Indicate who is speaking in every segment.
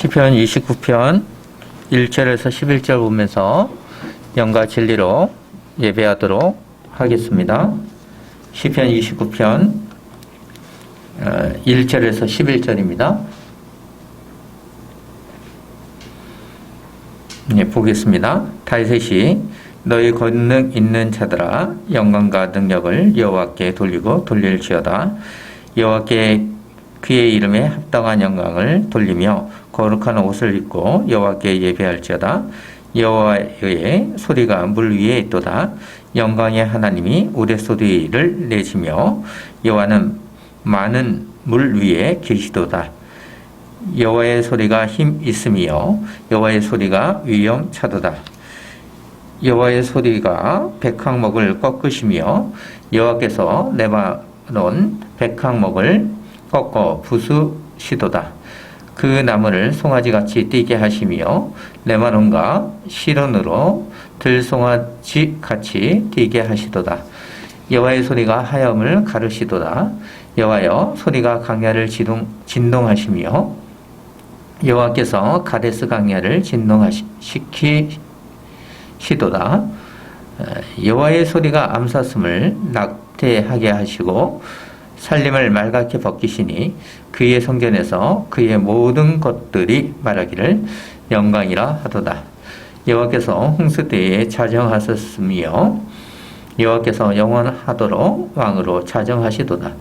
Speaker 1: 시편 29편 1절에서 11절 보면서 영과 진리로 예배하도록 하겠습니다. 시편 29편 1절에서 11절입니다. 보겠습니다. 다윗이 너희 권능 있는 자들아 영광과 능력을 여호와께 돌리고 돌릴지어다. 여호와께 그의 이름에 합당한 영광을 돌리며 거룩한 옷을 입고 여호와께 예배할지어다. 여호와의 소리가 물 위에 있도다. 영광의 하나님이 우레소리를 내시며 여호와는 많은 물 위에 계시도다. 여호와의 소리가 힘 있으며 여호와의 소리가 위엄차도다. 여호와의 소리가 백항목을 꺾으시며 여호와께서 레바논 백항목을 꺾어 부수시도다. 그 나무를 송아지같이 뛰게 하시며 레바논과 시론으로 들송아지같이 뛰게 하시도다. 여호와의 소리가 하염을 가르시도다. 여호와여 소리가 강야를 진동하시며 여호와께서 가데스 강야를 진동시키시도다. 여호와의 소리가 암사슴을 낙태하게 하시고 살림을 맑게 벗기시니 그의 성전에서 그의 모든 것들이 말하기를 영광이라 하도다. 여호와께서 홍수 때에 자정하셨으며 여호와께서 영원하도록 왕으로 자정하시도다.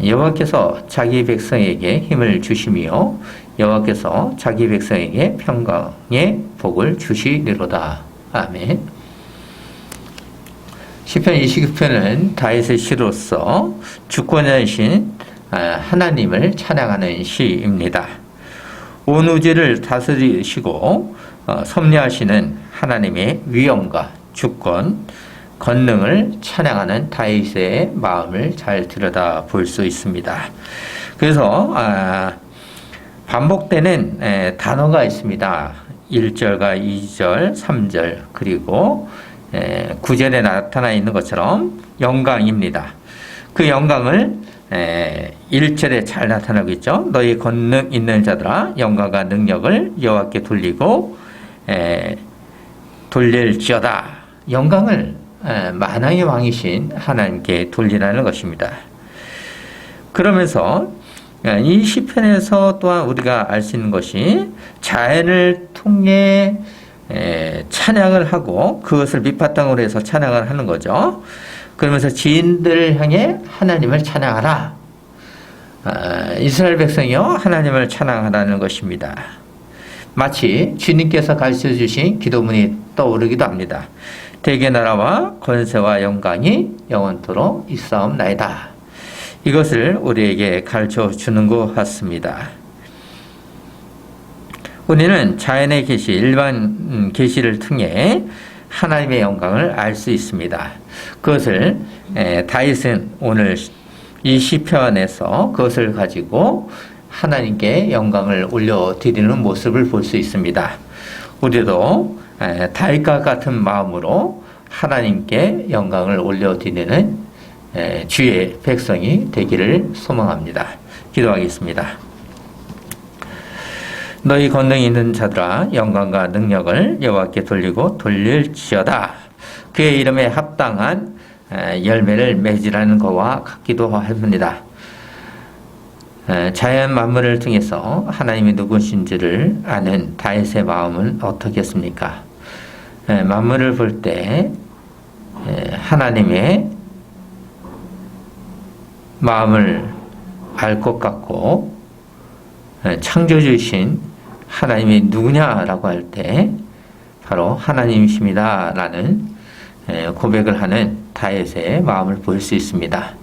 Speaker 1: 여호와께서 자기 백성에게 힘을 주시며 여호와께서 자기 백성에게 평강의 복을 주시리로다. 아멘. 시편 29편은 다윗의 시로서 주권자이신 하나님을 찬양하는 시입니다. 온 우주를 다스리시고 섭리하시는 하나님의 위엄과 주권, 권능을 찬양하는 다윗의 마음을 잘 들여다 볼 수 있습니다. 그래서 반복되는 단어가 있습니다. 1절과 2절, 3절 그리고 9절에 나타나 있는 것처럼 영광입니다. 그 영광을 1절에 잘 나타나고 있죠. 너희 권능 있는 자들아 영광과 능력을 여호와께 돌리고 돌릴지어다. 영광을 만왕의 왕이신 하나님께 돌리라는 것입니다. 그러면서 이 시편에서 또한 우리가 알 수 있는 것이 자연을 통해 찬양을 하고 그것을 밑바탕으로 해서 찬양을 하는 거죠. 그러면서 지인들을 향해 하나님을 찬양하라. 이스라엘 백성이요 하나님을 찬양하라는 것입니다. 마치 주님께서 가르쳐 주신 기도문이 떠오르기도 합니다. 대개 나라와 권세와 영광이 영원토록 있사옵나이다. 이것을 우리에게 가르쳐 주는 것 같습니다. 우리는 자연의 계시, 일반 계시를 통해 하나님의 영광을 알 수 있습니다. 그것을 다윗은 오늘 이 시편에서 그것을 가지고 하나님께 영광을 올려드리는 모습을 볼 수 있습니다. 우리도 다윗과 같은 마음으로 하나님께 영광을 올려드리는 주의 백성이 되기를 소망합니다. 기도하겠습니다. 너희 권능 있는 자들아 영광과 능력을 여호와께 돌리고 돌릴지어다. 그의 이름에 합당한 열매를 맺으라는 것과 같기도 합니다. 자연 만물을 통해서 하나님이 누구신지를 아는 다윗의 마음은 어떻겠습니까? 만물을 볼 때 하나님의 마음을 알 것 같고 창조주이신 하나님이 누구냐라고 할 때 바로 하나님이십니다 라는 고백을 하는 다윗의 마음을 볼 수 있습니다.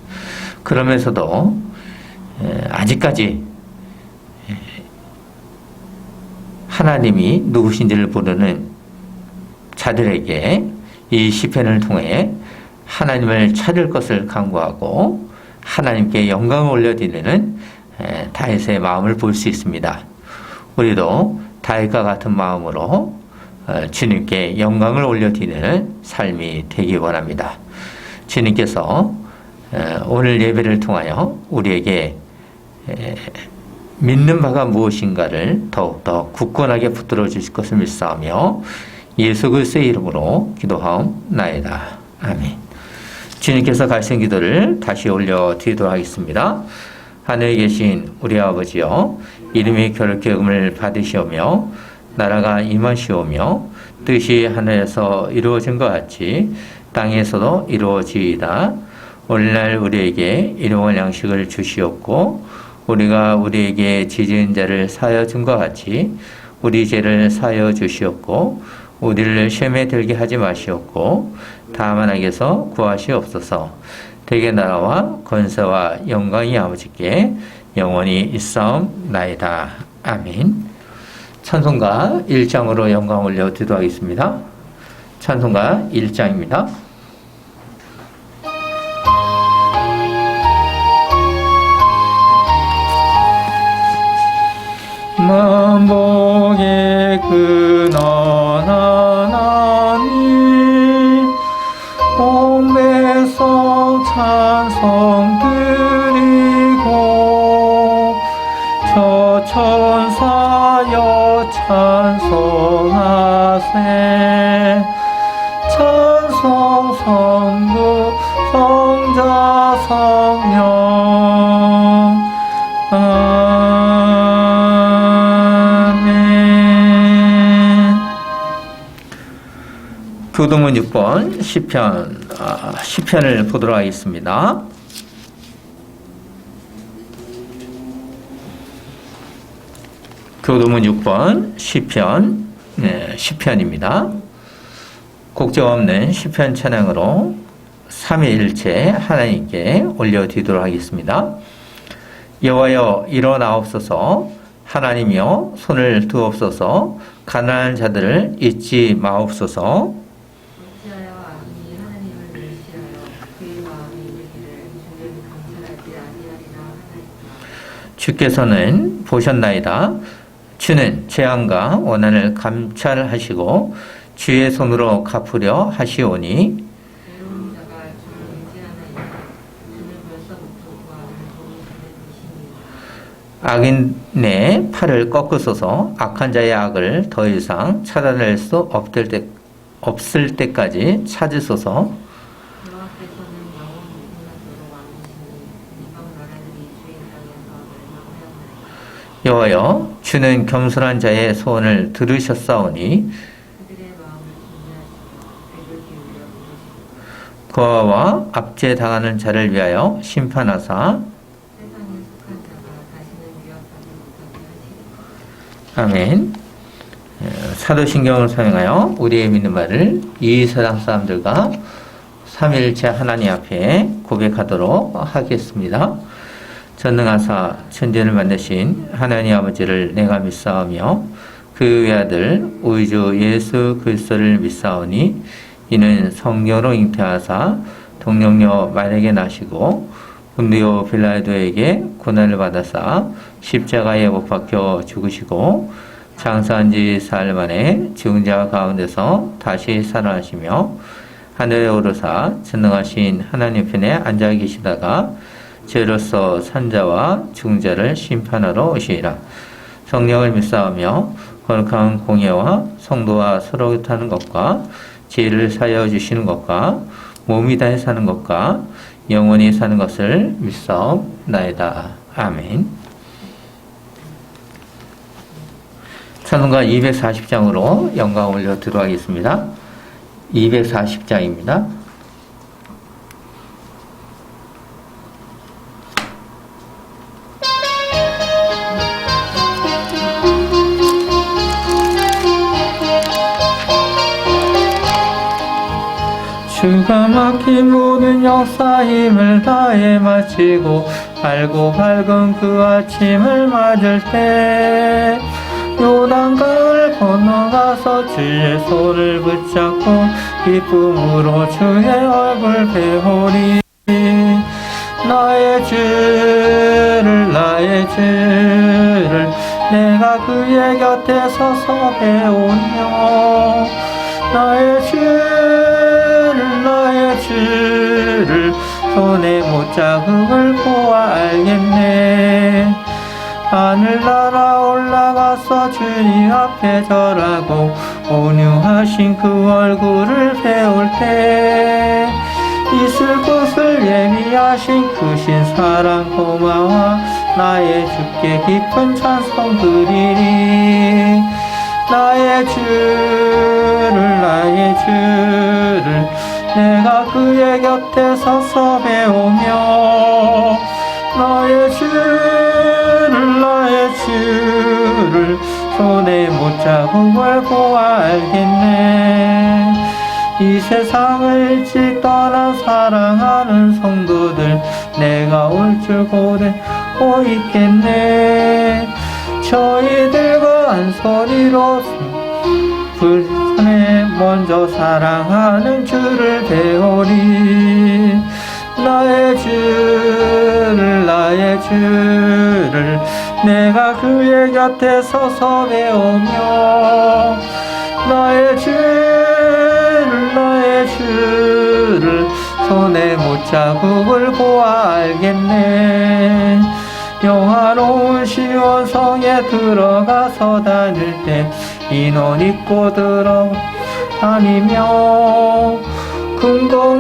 Speaker 1: 그러면서도 아직까지 하나님이 누구신지를 모르는 자들에게 이 시편을 통해 하나님을 찾을 것을 강구하고 하나님께 영광을 올려드리는 다윗의 마음을 볼 수 있습니다. 우리도 다윗과 같은 마음으로 주님께 영광을 올려드리는 삶이 되기 원합니다. 주님께서 오늘 예배를 통하여 우리에게 믿는 바가 무엇인가를 더욱더 굳건하게 붙들어 주실 것을 믿사오며 예수 그리스도의 이름으로 기도하옵나이다. 아멘. 주님께서 가르친 기도를 다시 올려드리도록 하겠습니다. 하늘에 계신 우리 아버지여, 이름이 거룩히 여김을 받으시오며 나라가 임하시오며 뜻이 하늘에서 이루어진 것 같이 땅에서도 이루어지이다. 오늘날 우리에게 일용할 양식을 주시옵고 우리가 우리에게 지지은 자를 사하여 준 것 같이 우리 죄를 사하여 주시옵고 우리를 시험에 들게 하지 마시옵고 다만 악에서 구하시옵소서. 대개 나라와 권세와 영광이 아버지께 영원히 있사옵나이다. 아멘. 찬송가 1장으로 영광 올려드리도록 하겠습니다. 찬송가 1장입니다. 만복의 근원 하나님 온 백성 찬송 드리고 저 천사여 찬송하세 찬송 성부 성자 성령 교동문 6번 시편을 보도록 하겠습니다. 교동문 6번 시편입니다. 곡적 없는 시편 찬양으로 삼위일체 하나님께 올려드리도록 하겠습니다. 여호와여 일어나옵소서, 하나님이여 손을 두옵소서, 가난한 자들을 잊지 마옵소서. 주께서는 보셨나이다. 주는 재앙과 원한을 감찰하시고 주의 손으로 갚으려 하시오니 악인의 팔을 꺾으소서. 악한 자의 악을 더 이상 찾아낼 수 없을 때까지 찾으소서. 여호와여 주는 겸손한 자의 소원을 들으셨사오니 거하와 압제당하는 자를 위하여 심판하사 아멘. 사도신경을 사용하여 우리의 믿는 말을 이 세상 사람들과 삼위일체 하나님 앞에 고백하도록 하겠습니다. 전능하사 천지를 만드신 하나님 아버지를 내가 믿사오며 그 외아들 우리 주 예수 그리스도를 믿사오니 이는 성령으로 잉태하사 동정녀 마리아에게 나시고 본디오 빌라도에게 고난을 받아사 십자가에 못 박혀 죽으시고 장사한 지 사흘 만에 죽은 자 가운데서 다시 살아나시며 하늘에 오르사 전능하신 하나님 편에 앉아 계시다가 죄로서 산자와 죽은 자를 심판하러 오시리라. 성령을 믿사오며 거룩한 공예와 성도와 서로 교통하는 것과 죄를 사하여 주시는 것과 몸이 다해 사는 것과 영원히 사는 것을 믿사옵나이다. 아멘. 찬송가 240장으로 영광 올려 들어가겠습니다. 240장입니다. 주가 맡긴 모든 역사 힘을 다해 마치고 밝고 밝은 그 아침을 맞을 때 요단강을 건너가서 주의 손을 붙잡고 기쁨으로 주의 얼굴 배우리. 나의 주를 내가 그의 곁에 서서 배우며 나의 주를 손에 못 자국을 보아 알겠네. 하늘나라 올라가서 주님 앞에 절하고 온유하신 그 얼굴을 배울 때 있을 곳을 예비하신 크신 사랑 고마워 나의 주께 깊은 찬송 드리리 나의 주를 내가 그의 곁에 서서 배우며 나의 주를 손에 못자국을 보아 알겠네 이 세상을 일찍 떠난 사랑하는 성도들 내가 올 줄 고대고 있겠네 저희들과 한 소리로 불편에 먼저 사랑하는 주를 배우리 나의 주를 내가 그의 곁에 서서 배우며 나의 주를 손에 못자국을 보아 알겠네 영화로운 시온성에 들어가서 다닐 때 인원 입고 들어다니며 금고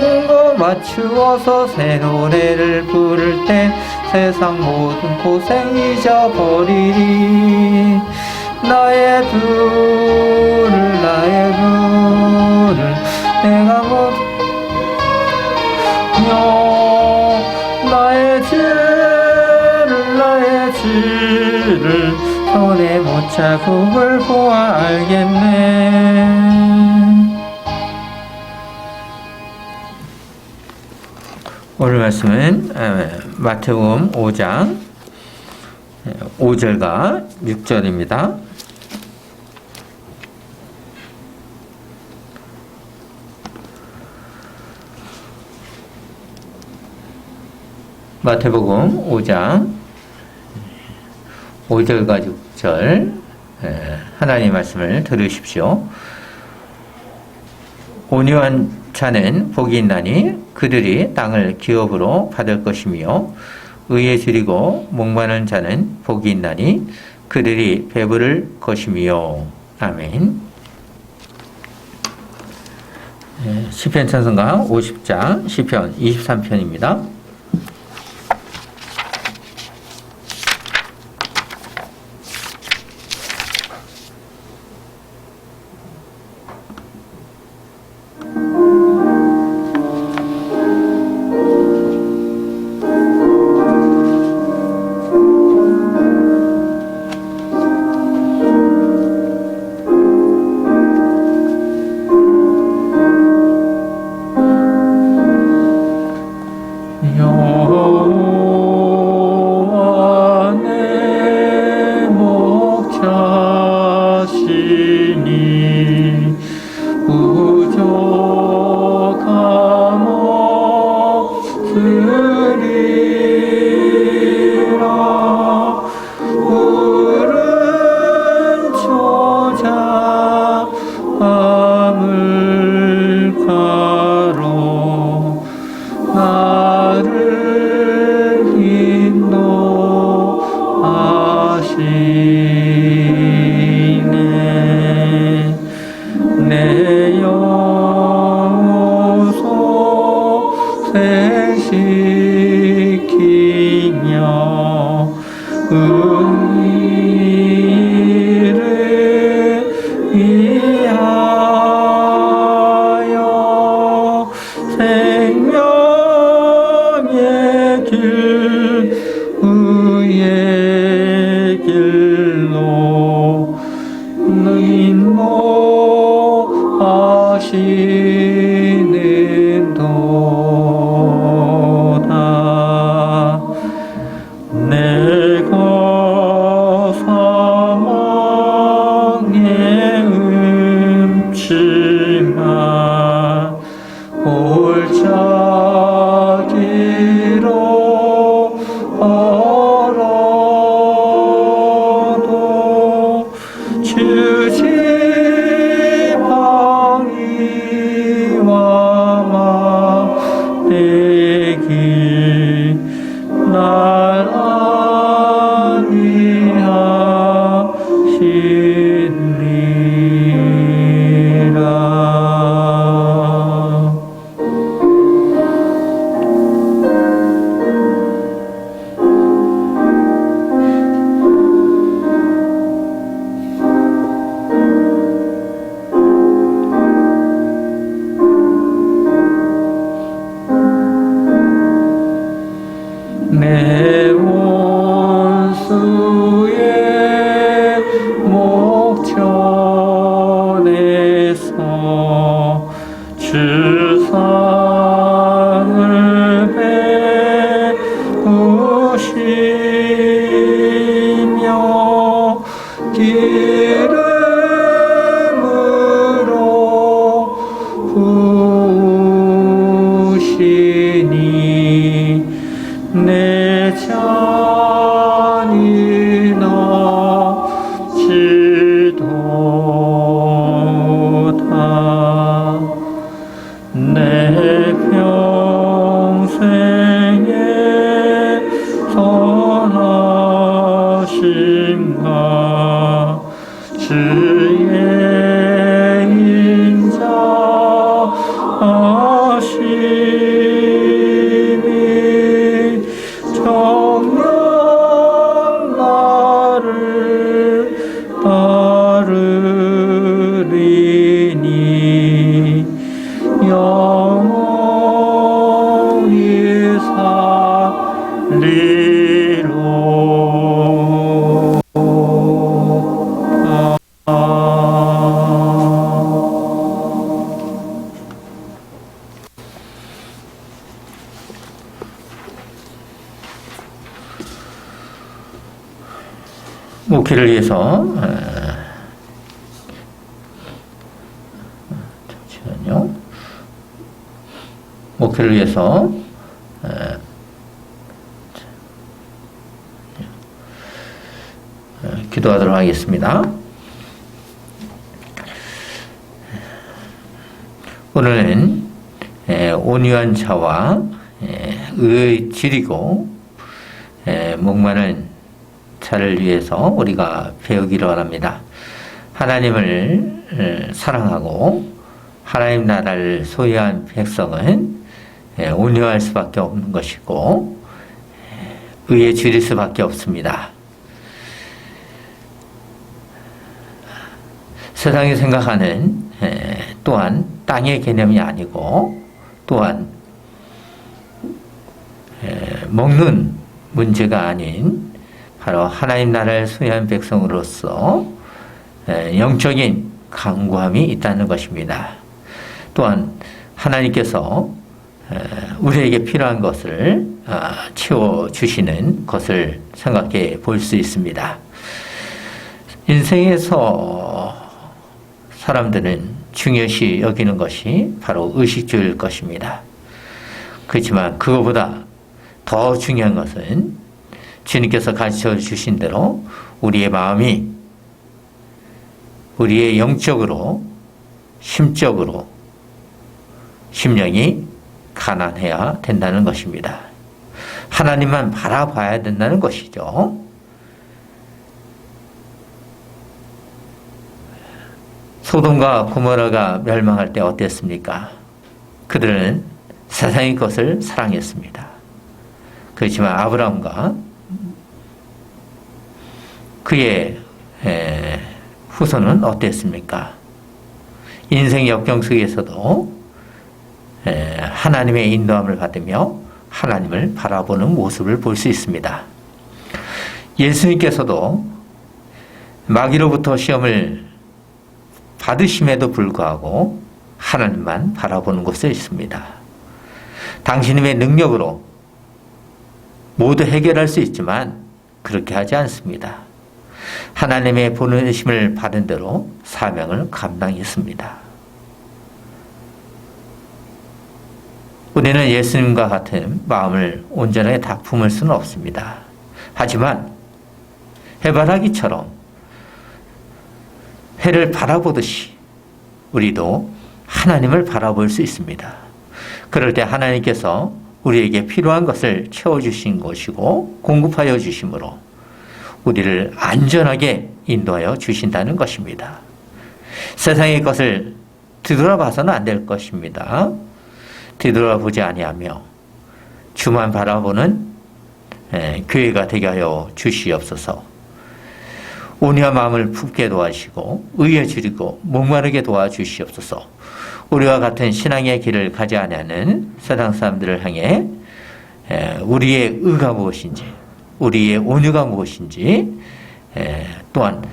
Speaker 1: 맞추어서 새 노래를 부를 때 세상 모든 고생 잊어버리리 나의 둘을 내가 나의 주를 손에 못자국을 보아 알겠네 오늘 말씀은 마태복음 5장 5절과 6절입니다. 마태복음 5장 5절과 6절 하나님의 말씀을 들으십시오. 온유한 자는 복이 있나니 그들이 땅을 기업으로 받을 것이며 의에 줄이고 목마른 자는 복이 있나니 그들이 배부를 것이며 아멘. 시편 찬송가 50장 시편 23편입니다.
Speaker 2: 나라니
Speaker 1: 내 원수의 목전에서 주 상을 베푸시며 기름으로 부으시니 내 잔이 넘치도다. 내 평생의 선하심과 주의 인자하심이 정녕 나를 따르리니 영원히 목회를 위해서 잠시만요. 목회를 위해서 기도하도록 하겠습니다. 오늘은 온유한 자와 의의 질이고 목마른 자를 위해서 우리가 배우기를 원합니다. 하나님을 사랑하고 하나님 나라를 소유한 백성은 온유할 수밖에 없는 것이고 의에 줄일 수밖에 없습니다. 세상이 생각하는 또한 땅의 개념이 아니고 또한 먹는 문제가 아닌 바로 하나님 나라를 소유한 백성으로서 영적인 강구함이 있다는 것입니다. 또한 하나님께서 우리에게 필요한 것을 채워주시는 것을 생각해 볼 수 있습니다. 인생에서 사람들은 중요시 여기는 것이 바로 의식주일 것입니다. 그렇지만 그것보다 더 중요한 것은 주님께서 가르쳐 주신 대로 우리의 마음이 우리의 영적으로 심적으로 심령이 가난해야 된다는 것입니다. 하나님만 바라봐야 된다는 것이죠. 소돔과 고모라가 멸망할 때 어땠습니까? 그들은 세상의 것을 사랑했습니다. 그렇지만 아브라함과 그의 후손은 어땠습니까? 인생 역경 속에서도 하나님의 인도함을 받으며 하나님을 바라보는 모습을 볼 수 있습니다. 예수님께서도 마귀로부터 시험을 받으심에도 불구하고 하나님만 바라보는 곳에 있습니다. 당신의 능력으로 모두 해결할 수 있지만 그렇게 하지 않습니다. 하나님의 보내심을 받은 대로 사명을 감당했습니다. 우리는 예수님과 같은 마음을 온전하게 다 품을 수는 없습니다. 하지만 해바라기처럼 해를 바라보듯이 우리도 하나님을 바라볼 수 있습니다. 그럴 때 하나님께서 우리에게 필요한 것을 채워주신 것이고 공급하여 주심으로 우리를 안전하게 인도하여 주신다는 것입니다. 세상의 것을 뒤돌아봐서는 안 될 것입니다. 뒤돌아보지 아니하며 주만 바라보는 교회가 되게 하여 주시옵소서. 온유한 마음을 품게 도와주시고 의에 줄이고 목마르게 도와주시옵소서. 우리와 같은 신앙의 길을 가지 아니하는 세상 사람들을 향해 우리의 의가 무엇인지, 우리의 온유가 무엇인지, 또한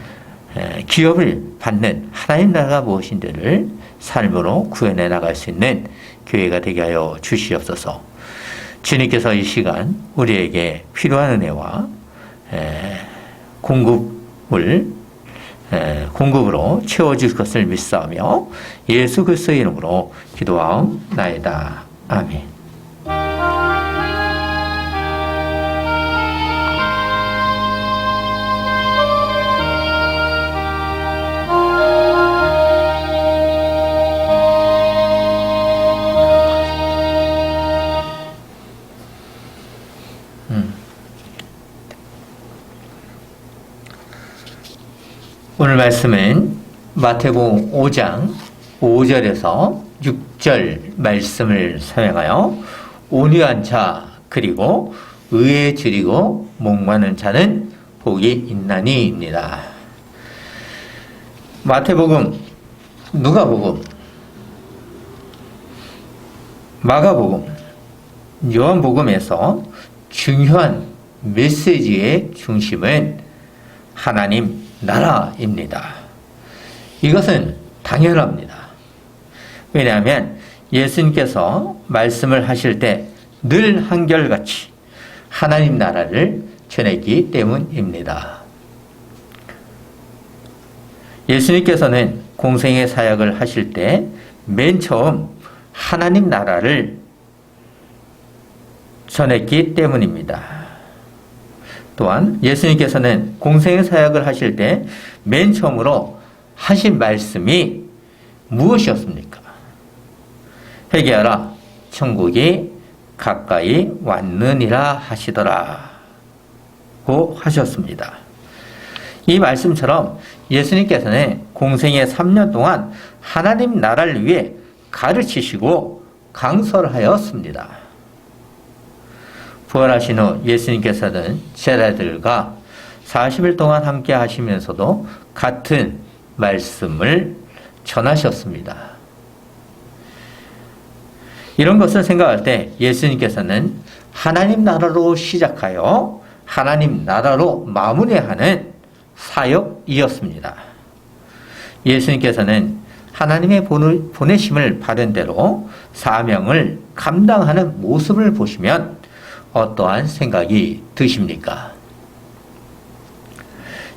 Speaker 1: 기업을 받는 하나님 나라가 무엇인지를 삶으로 구현해 나갈 수 있는 교회가 되게 하여 주시옵소서. 주님께서 이 시간 우리에게 필요한 은혜와 공급으로 채워줄 것을 믿사오며 예수 그리스도의 이름으로 기도하옵나이다. 아멘. 오늘 말씀은 마태복음 5장 5절에서 6절 말씀을 사용하여 온유한 자 그리고 의에 줄이고 목마른 자는 복이 있나니입니다. 마태복음, 누가복음, 마가복음, 요한복음에서 중요한 메시지의 중심은 하나님 나라입니다. 이것은 당연합니다. 왜냐하면 예수님께서 말씀을 하실 때 늘 한결같이 하나님 나라를 전했기 때문입니다. 예수님께서는 공생의 사역을 하실 때 맨 처음 하나님 나라를 전했기 때문입니다. 또한 예수님께서는 공생의 사역을 하실 때 맨 처음으로 하신 말씀이 무엇이었습니까? 회개하라, 천국이 가까이 왔느니라 하시더라 고 하셨습니다. 이 말씀처럼 예수님께서는 공생의 3년 동안 하나님 나라를 위해 가르치시고 강설을 하였습니다. 부활하신 후 예수님께서는 제자들과 40일 동안 함께 하시면서도 같은 말씀을 전하셨습니다. 이런 것을 생각할 때 예수님께서는 하나님 나라로 시작하여 하나님 나라로 마무리하는 사역이었습니다. 예수님께서는 하나님의 보내심을 받은 대로 사명을 감당하는 모습을 보시면 어떠한 생각이 드십니까?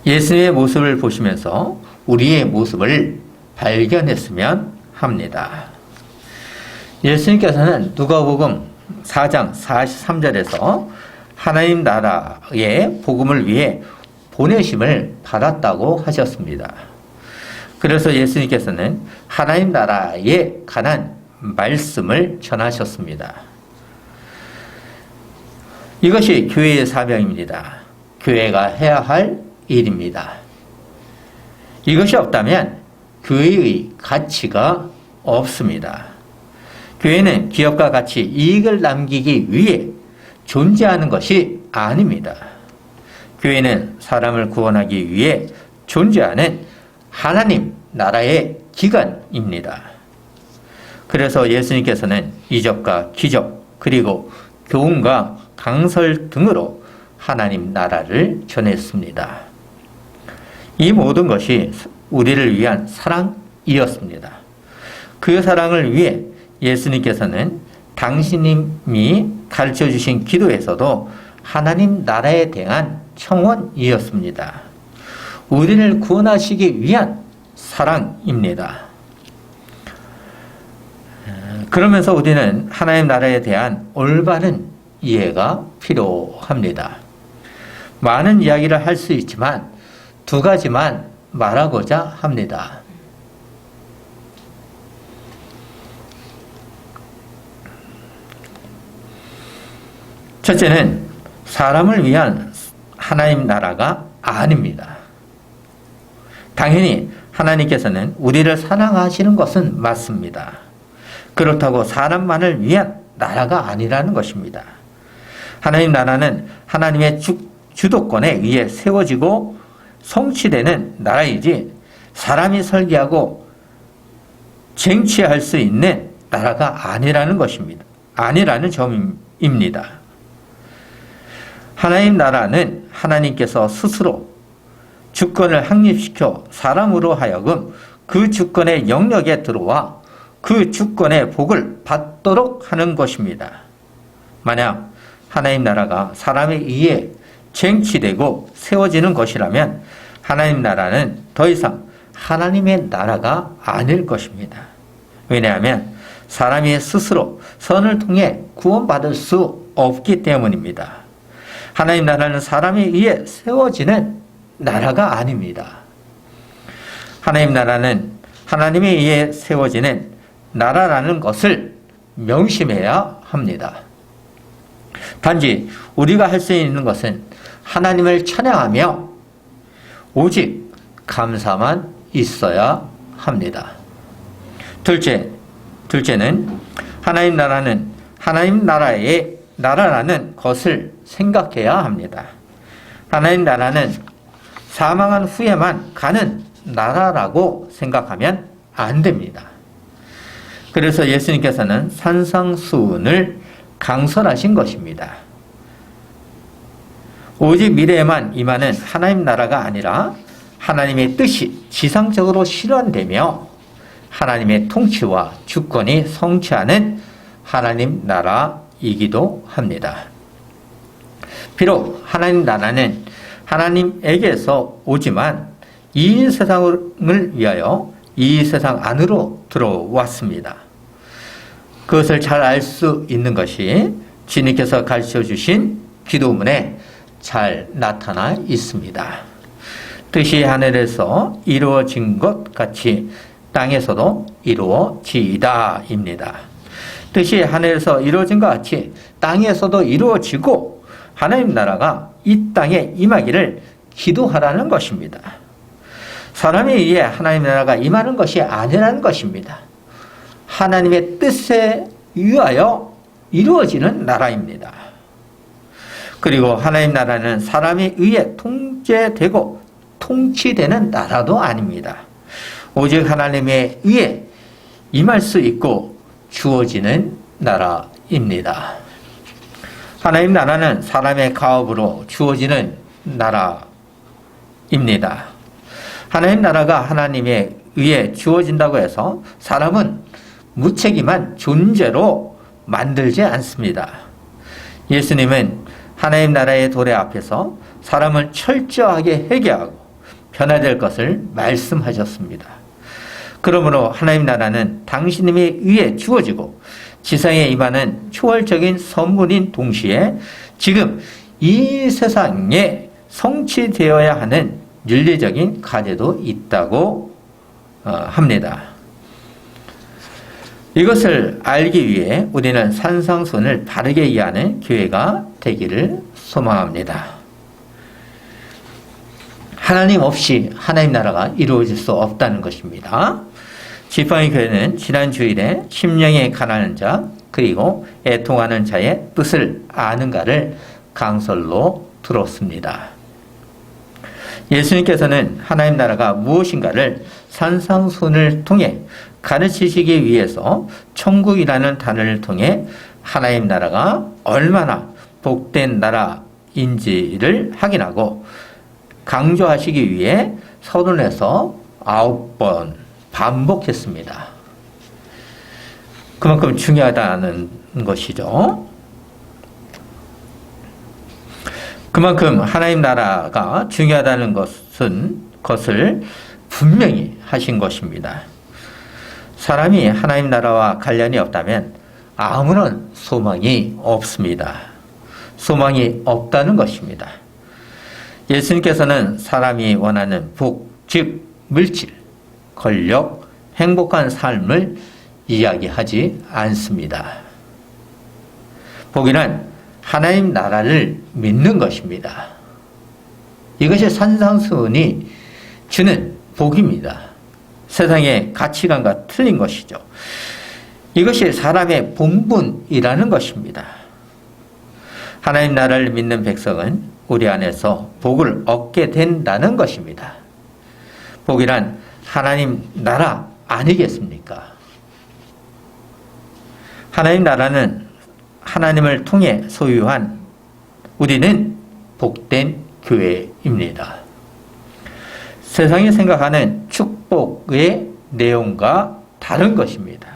Speaker 1: 예수님의 모습을 보시면서 우리의 모습을 발견했으면 합니다. 예수님께서는 누가복음 4장 43절에서 하나님 나라의 복음을 위해 보내심을 받았다고 하셨습니다. 그래서 예수님께서는 하나님 나라에 관한 말씀을 전하셨습니다. 이것이 교회의 사명입니다. 교회가 해야 할 일입니다. 이것이 없다면 교회의 가치가 없습니다. 교회는 기업과 같이 이익을 남기기 위해 존재하는 것이 아닙니다. 교회는 사람을 구원하기 위해 존재하는 하나님 나라의 기관입니다. 그래서 예수님께서는 이적과 기적 그리고 교훈과 강설 등으로 하나님 나라를 전했습니다. 이 모든 것이 우리를 위한 사랑이었습니다. 그 사랑을 위해 예수님께서는 당신님이 가르쳐 주신 기도에서도 하나님 나라에 대한 청원이었습니다. 우리를 구원하시기 위한 사랑입니다. 그러면서 우리는 하나님 나라에 대한 올바른 이해가 필요합니다. 많은 이야기를 할 수 있지만 두 가지만 말하고자 합니다. 첫째는 사람을 위한 하나님 나라가 아닙니다. 당연히 하나님께서는 우리를 사랑하시는 것은 맞습니다. 그렇다고 사람만을 위한 나라가 아니라는 것입니다. 하나님 나라는 하나님의 주도권에 의해 세워지고 성취되는 나라이지 사람이 설계하고 쟁취할 수 있는 나라가 아니라는 것입니다. 아니라는 점입니다. 하나님 나라는 하나님께서 스스로 주권을 확립시켜 사람으로 하여금 그 주권의 영역에 들어와 그 주권의 복을 받도록 하는 것입니다. 만약 하나님 나라가 사람에 의해 쟁취되고 세워지는 것이라면 하나님 나라는 더 이상 하나님의 나라가 아닐 것입니다. 왜냐하면 사람이 스스로 선을 통해 구원받을 수 없기 때문입니다. 하나님 나라는 사람에 의해 세워지는 나라가 아닙니다. 하나님 나라는 하나님에 의해 세워지는 나라라는 것을 명심해야 합니다. 단지 우리가 할 수 있는 것은 하나님을 찬양하며 오직 감사만 있어야 합니다. 둘째는 하나님 나라는 하나님 나라의 나라라는 것을 생각해야 합니다. 하나님 나라는 사망한 후에만 가는 나라라고 생각하면 안 됩니다. 그래서 예수님께서는 산상수훈을 강설하신 것입니다. 오직 미래에만 임하는 하나님 나라가 아니라 하나님의 뜻이 지상적으로 실현되며 하나님의 통치와 주권이 성취하는 하나님 나라이기도 합니다. 비록 하나님 나라는 하나님에게서 오지만 이 세상을 위하여 이 세상 안으로 들어왔습니다. 그것을 잘 알 수 있는 것이 주님께서 가르쳐 주신 기도문에 잘 나타나 있습니다. 뜻이 하늘에서 이루어진 것 같이 땅에서도 이루어지이다 입니다. 뜻이 하늘에서 이루어진 것 같이 땅에서도 이루어지고 하나님 나라가 이 땅에 임하기를 기도하라는 것입니다. 사람에 의해 하나님 나라가 임하는 것이 아니라는 것입니다. 하나님의 뜻에 의하여 이루어지는 나라입니다. 그리고 하나님 나라는 사람에 의해 통제되고 통치되는 나라도 아닙니다. 오직 하나님에 의해 임할 수 있고 주어지는 나라입니다. 하나님 나라는 사람의 가업으로 주어지는 나라입니다. 하나님 나라가 하나님에 의해 주어진다고 해서 사람은 무책임한 존재로 만들지 않습니다. 예수님은 하나님 나라의 도래 앞에서 사람을 철저하게 회개하고 변화될 것을 말씀하셨습니다. 그러므로 하나님 나라는 당신님에 의해 주어지고 지상에 임하는 초월적인 선물인 동시에 지금 이 세상에 성취되어야 하는 윤리적인 과제도 있다고 합니다. 이것을 알기 위해 우리는 산상수훈을 바르게 이해하는 교회가 되기를 소망합니다. 하나님 없이 하나님 나라가 이루어질 수 없다는 것입니다. 지팡이 교회는 지난 주일에 심령에 가난한 자 그리고 애통하는 자의 뜻을 아는가를 강설로 들었습니다. 예수님께서는 하나님 나라가 무엇인가를 산상수훈을 통해 가르치시기 위해서 천국이라는 단어를 통해 하나님 나라가 얼마나 복된 나라인지를 확인하고 강조하시기 위해 서론에서 9번 반복했습니다. 그만큼 중요하다는 것이죠. 그만큼 하나님 나라가 중요하다는 것을 분명히 하신 것입니다. 사람이 하나님 나라와 관련이 없다면 아무런 소망이 없습니다. 소망이 없다는 것입니다. 예수님께서는 사람이 원하는 복, 즉 물질, 권력, 행복한 삶을 이야기하지 않습니다. 복이란 하나님 나라를 믿는 것입니다. 이것이 산상수훈이 주는 복입니다. 세상의 가치관과 틀린 것이죠. 이것이 사람의 본분이라는 것입니다. 하나님 나라를 믿는 백성은 우리 안에서 복을 얻게 된다는 것입니다. 복이란 하나님 나라 아니겠습니까? 하나님 나라는 하나님을 통해 소유한 우리는 복된 교회입니다. 세상이 생각하는 축복의 내용과 다른 것입니다.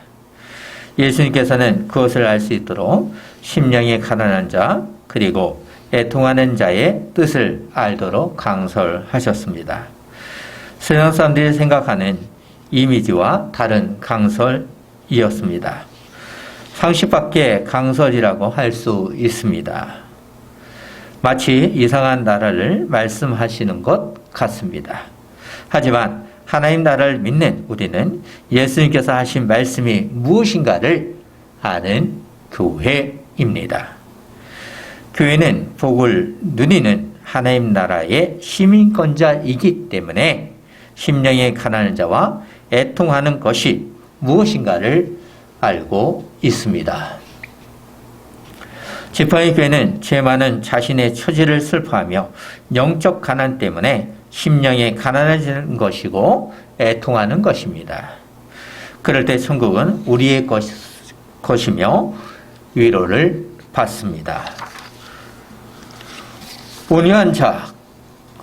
Speaker 1: 예수님께서는 그것을 알 수 있도록 심령이 가난한 자 그리고 애통하는 자의 뜻을 알도록 강설하셨습니다. 세상 사람들이 생각하는 이미지와 다른 강설이었습니다. 상식 밖의 강설이라고 할 수 있습니다. 마치 이상한 나라를 말씀하시는 것 같습니다. 하지만 하나님 나라를 믿는 우리는 예수님께서 하신 말씀이 무엇인가를 아는 교회입니다. 교회는 복을 누리는 하나님 나라의 시민권자이기 때문에 심령의 가난한 자와 애통하는 것이 무엇인가를 알고 있습니다. 지팡이 교회는 죄 많은 자신의 처지를 슬퍼하며 영적 가난 때문에 심령이 가난해지는 것이고 애통하는 것입니다. 그럴 때 천국은 우리의 것이며 위로를 받습니다. 온유한 자,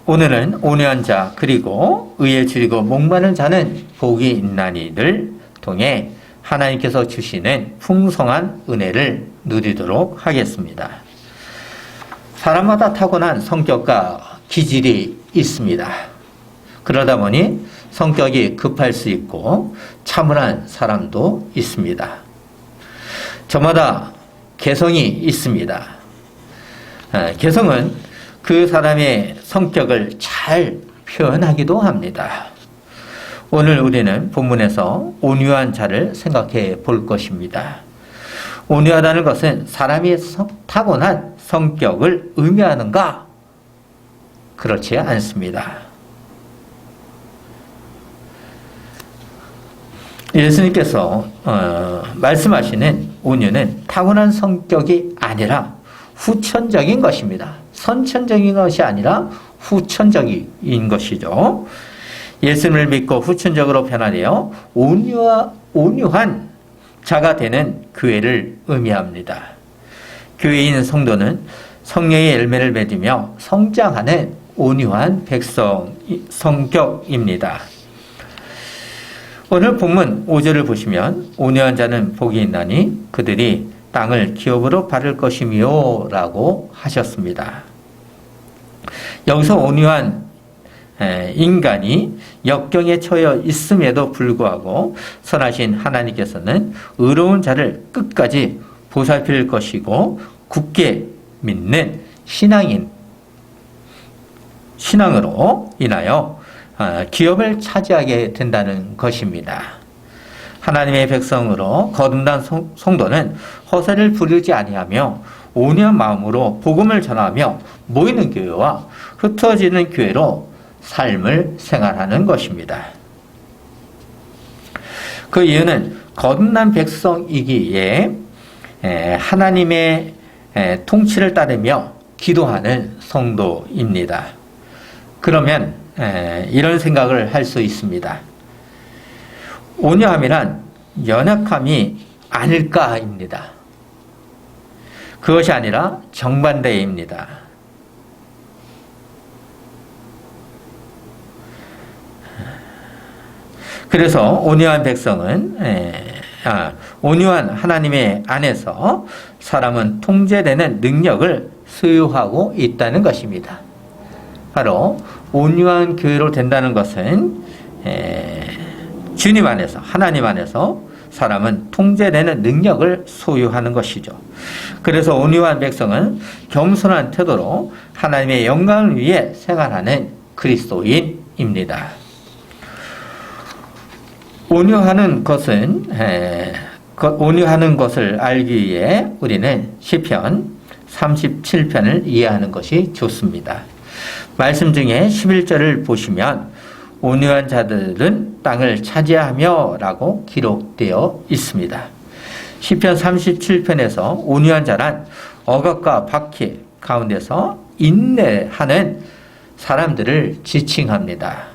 Speaker 1: 오늘은 온유한 자 그리고 의에 줄이고 목마른 자는 복이 있나니를 통해 하나님께서 주시는 풍성한 은혜를 누리도록 하겠습니다. 사람마다 타고난 성격과 기질이 있습니다. 그러다 보니 성격이 급할 수 있고 차분한 사람도 있습니다. 저마다 개성이 있습니다. 개성은 그 사람의 성격을 잘 표현하기도 합니다. 오늘 우리는 본문에서 온유한 자를 생각해 볼 것입니다. 온유하다는 것은 사람이 타고난 성격을 의미하는가? 그렇지 않습니다. 예수님께서 말씀하시는 온유는 타고난 성격이 아니라 후천적인 것입니다. 선천적인 것이 아니라 후천적인 것이죠. 예수님을 믿고 후천적으로 변화되어 온유한 자가 되는 교회를 의미합니다. 교회인 성도는 성령의 열매를 맺으며 성장하는 온유한 성격입니다. 오늘 본문 5절을 보시면 온유한 자는 복이 있나니 그들이 땅을 기업으로 바를 것이며 라고 하셨습니다. 여기서 온유한 인간이 역경에 처해 있음에도 불구하고 선하신 하나님께서는 의로운 자를 끝까지 보살필 것이고 굳게 믿는 신앙으로 인하여 기업을 차지하게 된다는 것입니다. 하나님의 백성으로 거듭난 성도는 허세를 부르지 아니하며 온유한 마음으로 복음을 전하며 모이는 교회와 흩어지는 교회로 삶을 생활하는 것입니다. 그 이유는 거듭난 백성이기에 하나님의 통치를 따르며 기도하는 성도입니다. 그러면 이런 생각을 할 수 있습니다. 온유함이란 연약함이 아닐까입니다. 그것이 아니라 정반대입니다. 그래서 온유한 백성은 온유한 하나님의 안에서 사람은 통제되는 능력을 소유하고 있다는 것입니다. 바로 온유한 교회로 된다는 것은 주님 안에서 하나님 안에서 사람은 통제되는 능력을 소유하는 것이죠. 그래서 온유한 백성은 겸손한 태도로 하나님의 영광을 위해 생활하는 그리스도인입니다. 온유하는 것을 알기 위해 우리는 시편 37편을 이해하는 것이 좋습니다. 말씀 중에 11절을 보시면 온유한 자들은 땅을 차지하며 라고 기록되어 있습니다. 시편 37편에서 온유한 자란 억압과 박해 가운데서 인내하는 사람들을 지칭합니다.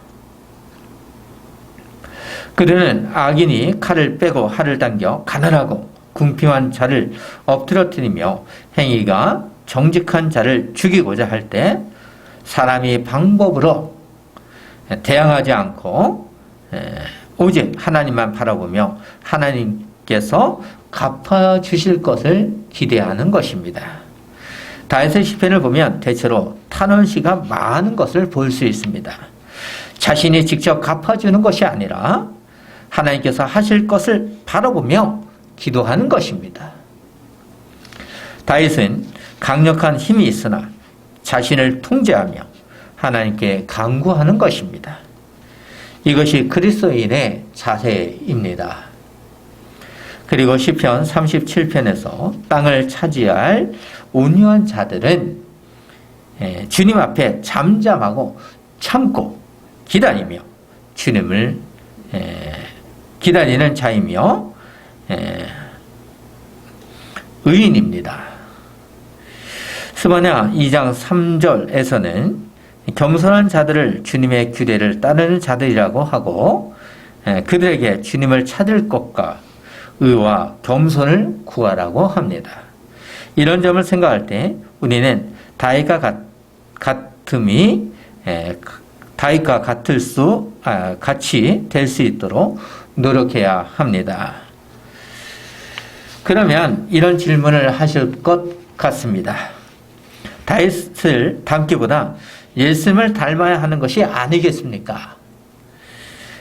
Speaker 1: 그들은 악인이 칼을 빼고 활을 당겨 가난하고 궁핍한 자를 엎드러뜨리며 행위가 정직한 자를 죽이고자 할 때 사람이 방법으로 대항하지 않고 오직 하나님만 바라보며 하나님께서 갚아주실 것을 기대하는 것입니다. 다윗의 시편을 보면 대체로 탄원시가 많은 것을 볼 수 있습니다. 자신이 직접 갚아주는 것이 아니라 하나님께서 하실 것을 바라보며 기도하는 것입니다. 다윗은 강력한 힘이 있으나 자신을 통제하며 하나님께 간구하는 것입니다. 이것이 그리스도인의 자세입니다. 그리고 시편 37편에서 땅을 차지할 온유한 자들은 주님 앞에 잠잠하고 참고 기다리며 주님을 기다리는 자이며 의인입니다. 스바냐 2장 3절에서는 겸손한 자들을 주님의 규례를 따르는 자들이라고 하고 그들에게 주님을 찾을 것과 의와 겸손을 구하라고 합니다. 이런 점을 생각할 때 우리는 다윗과 같이 될 수 있도록 노력해야 합니다. 그러면 이런 질문을 하실 것 같습니다. 다윗을 닮기보다 예수님을 닮아야 하는 것이 아니겠습니까?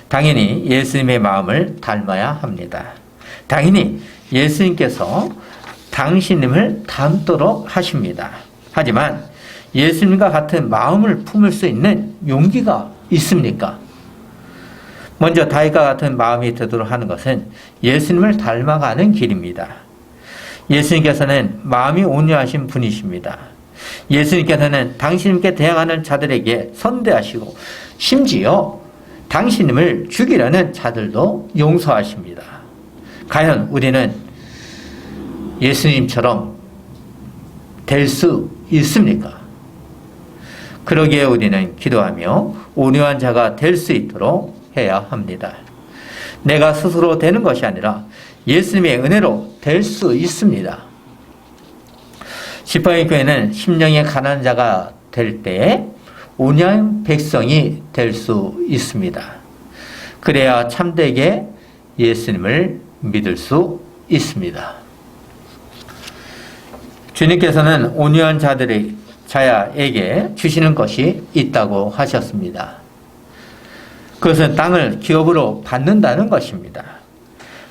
Speaker 1: 당연히 예수님의 마음을 닮아야 합니다. 당연히 예수님께서 당신님을 닮도록 하십니다. 하지만 예수님과 같은 마음을 품을 수 있는 용기가 있습니까? 먼저 다윗과 같은 마음이 되도록 하는 것은 예수님을 닮아가는 길입니다. 예수님께서는 마음이 온유하신 분이십니다. 예수님께서는 당신님께 대항하는 자들에게 선대하시고 심지어 당신님을 죽이려는 자들도 용서하십니다. 과연 우리는 예수님처럼 될 수 있습니까? 그러기에 우리는 기도하며 온유한 자가 될 수 있도록 해야 합니다. 내가 스스로 되는 것이 아니라 예수님의 은혜로 될 수 있습니다. 지팡이 교회는 심령이 가난한 자가 될 때에 온유한 백성이 될 수 있습니다. 그래야 참되게 예수님을 믿을 수 있습니다. 주님께서는 온유한 자야에게 주시는 것이 있다고 하셨습니다. 그것은 땅을 기업으로 받는다는 것입니다.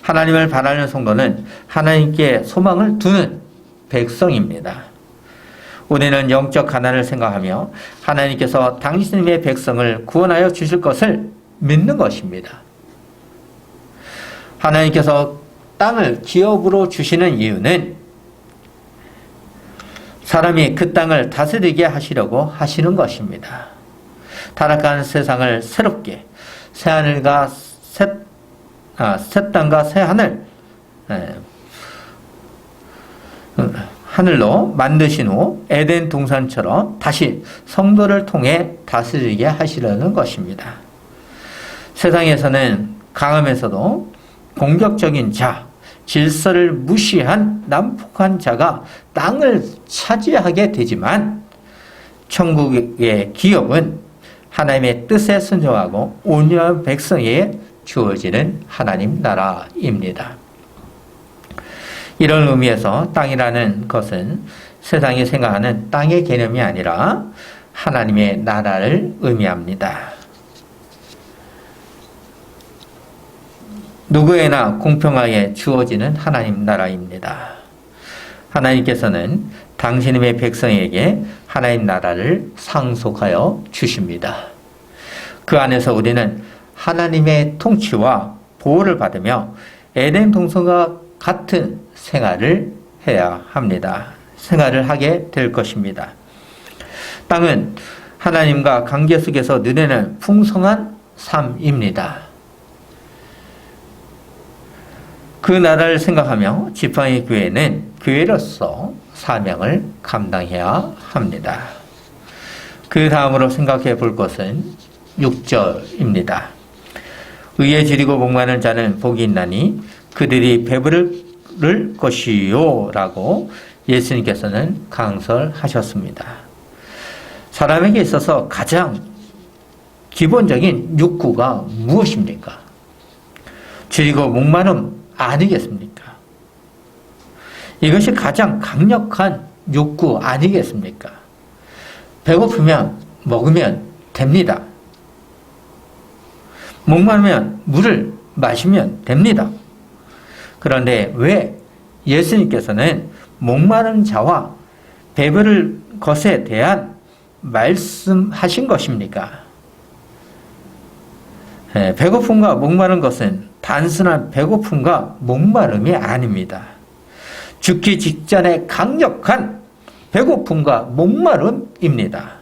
Speaker 1: 하나님을 바라는 성도는 하나님께 소망을 두는 백성입니다. 우리는 영적 가난을 생각하며 하나님께서 당신의 백성을 구원하여 주실 것을 믿는 것입니다. 하나님께서 땅을 기업으로 주시는 이유는 사람이 그 땅을 다스리게 하시려고 하시는 것입니다. 타락한 세상을 새롭게 새 하늘과 새 땅과 새 하늘로 만드신 후 에덴 동산처럼 다시 성도를 통해 다스리게 하시려는 것입니다. 세상에서는 강하면서도 공격적인 자, 질서를 무시한 난폭한 자가 땅을 차지하게 되지만 천국의 기업은 하나님의 뜻에 순종하고 온유한 백성에게 주어지는 하나님 나라입니다. 이런 의미에서 땅이라는 것은 세상이 생각하는 땅의 개념이 아니라 하나님의 나라를 의미합니다. 누구에나 공평하게 주어지는 하나님 나라입니다. 하나님께서는 당신의 백성에게 하나님 나라를 상속하여 주십니다. 그 안에서 우리는 하나님의 통치와 보호를 받으며 에덴 동산과 같은 생활을 해야 합니다. 생활을 하게 될 것입니다. 땅은 하나님과 관계 속에서 누리는 풍성한 삶입니다. 그 나라를 생각하며 지팡이 교회는 교회로서 사명을 감당해야 합니다. 그 다음으로 생각해 볼 것은 6절입니다. 의에 지리고 목마른 자는 복이 있나니 그들이 배부를 것이요 라고 예수님께서는 강설하셨습니다. 사람에게 있어서 가장 기본적인 욕구가 무엇입니까? 줄이고 목마름 아니겠습니까? 이것이 가장 강력한 욕구 아니겠습니까? 배고프면 먹으면 됩니다. 목마르면 물을 마시면 됩니다. 그런데 왜 예수님께서는 목마른 자와 배부를 것에 대한 말씀하신 것입니까? 배고픔과 목마른 것은 단순한 배고픔과 목마름이 아닙니다. 죽기 직전에 강력한 배고픔과 목마름입니다.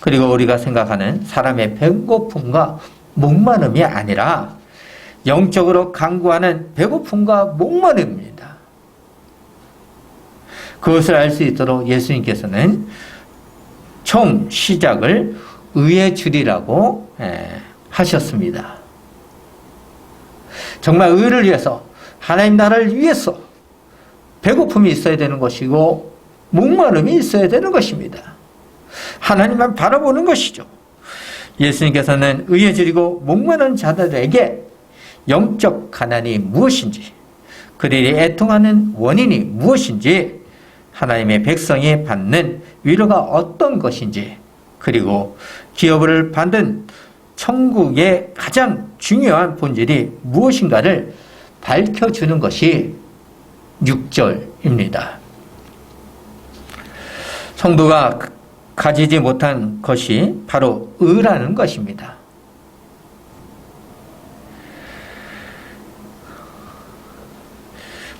Speaker 1: 그리고 우리가 생각하는 사람의 배고픔과 목마름이 아니라 영적으로 강구하는 배고픔과 목마름입니다. 그것을 알 수 있도록 예수님께서는 총 시작을 의의 줄이라고 하셨습니다. 정말 의를 위해서, 하나님 나라를 위해서 배고픔이 있어야 되는 것이고 목마름이 있어야 되는 것입니다. 하나님만 바라보는 것이죠. 예수님께서는 의에 줄이고 목마른 자들에게 영적 가난이 무엇인지, 그들이 애통하는 원인이 무엇인지, 하나님의 백성이 받는 위로가 어떤 것인지, 그리고 기업을 받은 천국의 가장 중요한 본질이 무엇인가를 밝혀주는 것이 6절입니다. 성도가 가지지 못한 것이 바로 의라는 것입니다.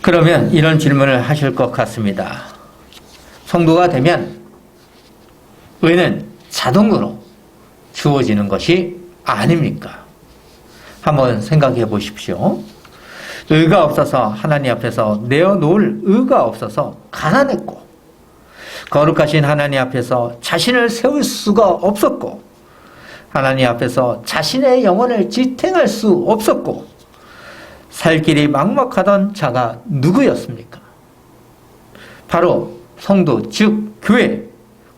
Speaker 1: 그러면 이런 질문을 하실 것 같습니다. 성도가 되면 의는 자동으로 주어지는 것이 아닙니까? 한번 생각해 보십시오. 의가 없어서, 하나님 앞에서 내어놓을 의가 없어서 가난했고, 거룩하신 하나님 앞에서 자신을 세울 수가 없었고, 하나님 앞에서 자신의 영혼을 지탱할 수 없었고, 살 길이 막막하던 자가 누구였습니까? 바로 성도, 즉 교회,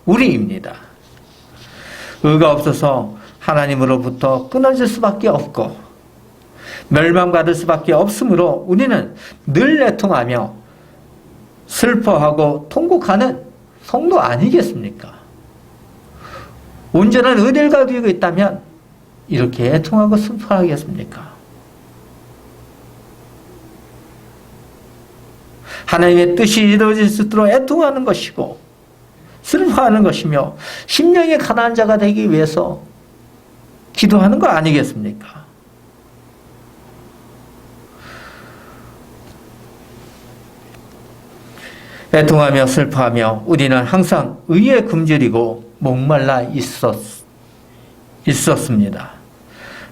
Speaker 1: 우리입니다. 의가 없어서 하나님으로부터 끊어질 수밖에 없고 멸망받을 수밖에 없으므로 우리는 늘 애통하며 슬퍼하고 통곡하는 성도 아니겠습니까? 온전한 의를 가지고 있다면 이렇게 애통하고 슬퍼하겠습니까? 하나님의 뜻이 이루어질 수 있도록 애통하는 것이고 슬퍼하는 것이며 심령의 가난한 자가 되기 위해서 기도하는 거 아니겠습니까? 애통하며 슬퍼하며 우리는 항상 의에 굶주리고 목말라 있었습니다.